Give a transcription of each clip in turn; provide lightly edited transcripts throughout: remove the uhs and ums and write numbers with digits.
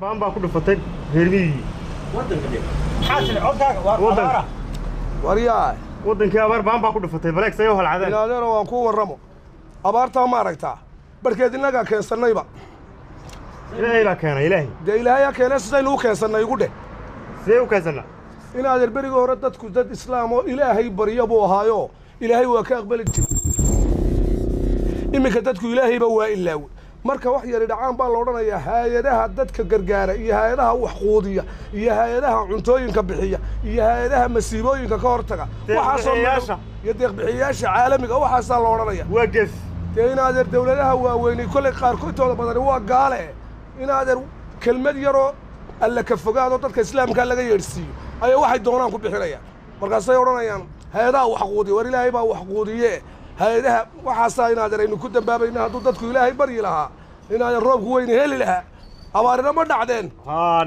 baan baa ku dhufatay reermiyii wadanka xaasil codkaaga waa wariyaa wadankii abaar baan baa ku dhufatay baleeg sayo hal cadaan ilaadeena waan ku warramo abaartaa ma aragtaa barkeed innagaa keensannayba ilaahay baa keenay ilaahay dee ilaahayaa keenay sidaynu u keensannay igu dheh sidee u keensannaa inaadeer berigii hore dadku dad islaam oo ilaahay barya buu ahaayo ilaahay waa ka aqbali jiray iminka dadku ilaahayba waa ilaawe marka wax yari dhacaan baa la odhanayaa hay-adaha dadka gargaara iyo hay-adaha wax quudiya iyo hay-adaha cuntooyinka bixiya iyo hay-adaha masiibooyinka ka hortaga waxaasoo iyo deeqbixiyayaasha caalamiga waxaasaa la odhanaya waa gef dee inaadeer dawladaha waaweynay kollay qaarkood intooda badani waa gaale inaadeer kelmad yaroo alla ka fogaadoo dadka islaamkaa laga yeedhsiiyo ayaa waxay doonaan ku bixinayaan markaasay odhanayaan hay-adaha wax quudiya war ilaahay baa wax quudiye hay-adaha waxaasaa inaadeer aynu ku dambaabayna hadduu dadku ilaahay baryi lahaa inaadeer roobku weyna heli lahaa abaarina ma dhacdeen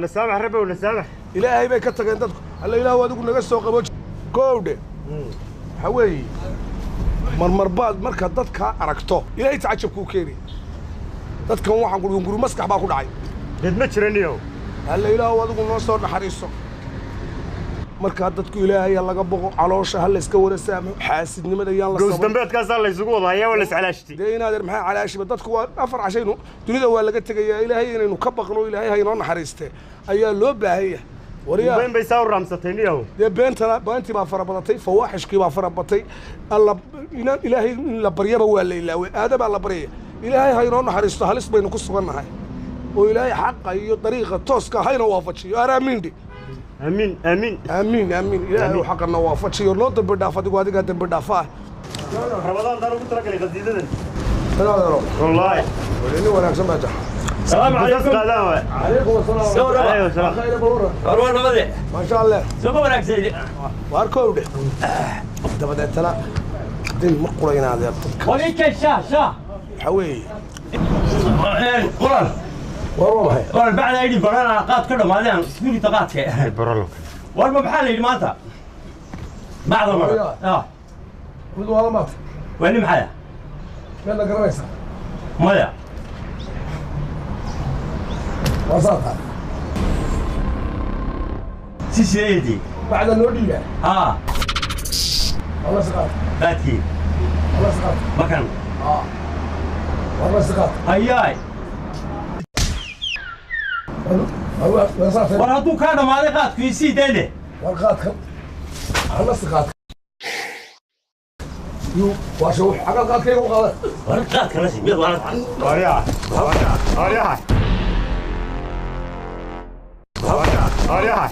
nasaamax rabbow nasaamax ilaahay bay ka tageen dadku alla ilaahu adigu naga soo qabo koowdhe waxaa weeye marmarbaad marka dadkaa aragto ilaahay tacajabkuu keenaya dadkan waxaan gurguru maskax baa ku dhacay dad ma jiraniyo alla ilaahu adigu noo soo naxariiso markaa dadku ilaahay laga boqo caloosha ha la iska wada saamaxo xaasidnimada yaan la goos dambeedkaasaa la isugu wada hayaa waa la iscalaashitay dee inaadeer maxaa calaashiba dadku waa 4 cashaynu dunida waa laga tegayaa ilaahay inaynu ka baqno ilaahay ha inoo naxariiste ayaa loo baahan yahay wariyaa been bay saa u raamsatay niyow dee beentii baa fara badatay fawaaxishkii baa fara batay alla inaan ilaahay in la baryaba waa la ilaaway aadabaa la baryaya ilaahay ha inoo naxariisto halis baynu ku sugannahay oo ilaahay xaqa iyo dariiqa tooska hayna waafajiyo aamiindhi آمين آمين آمين آمين إلهي حقنا وافقشي ورنو دبر دافع دي قادي قادي دبر دافع رمضان دارو قلت لك اللي قديدة لا والله وليني وراك سمعته السلام عليكم عليكم السلام أيوة السلام خير بورا أروان ماذا ما شاء الله سوف وراك سيدي واركو ده ده بدأ تلا دين مقرين هذا وليك شاه حوي قرن والله قرن بعد أيدي برانا قات كله ما لين سكولي تقات برلو والله بحال اللي ما أنت بعض المرة خذ والله مات وين محايا يلا قريسة ماذا وصلتها سيدي بعد النودية والله سقط باتي والله سقط مكان والله سقط هياي هو وصلت ورادو كان ما لقات في سيدني والقاتكم على سقط يو واشوف حق القات كيف وقال ورقات كان اسمي ورقات أريح أريح أريح أريح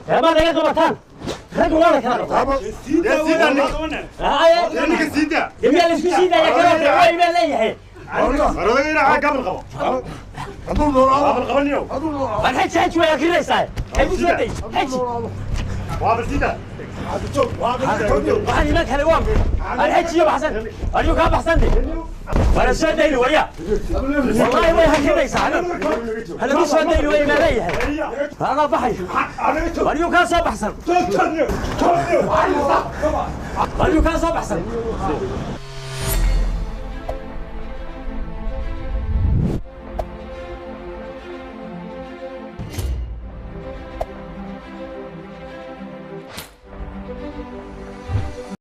يا ما لقيت مكان رجل ولا كان يا سيدة أنك سيدة يبي اللي سيدة يا كلام يبي اللي هي أريد أن أعرف قبل قبل قبل قبل اليوم الحج حج ويا كل ساعة حج سيدي حج وابل سيدة وحني ماك هالوام الحج يوم حسن اليوم كاب حسن دي ولا سود ديني ويا والله ويا كذا يساعد هلا مش سود ديني ويا ما ليه أنا ضحي اليوم كان صباح حسن اليوم كان صباح حسن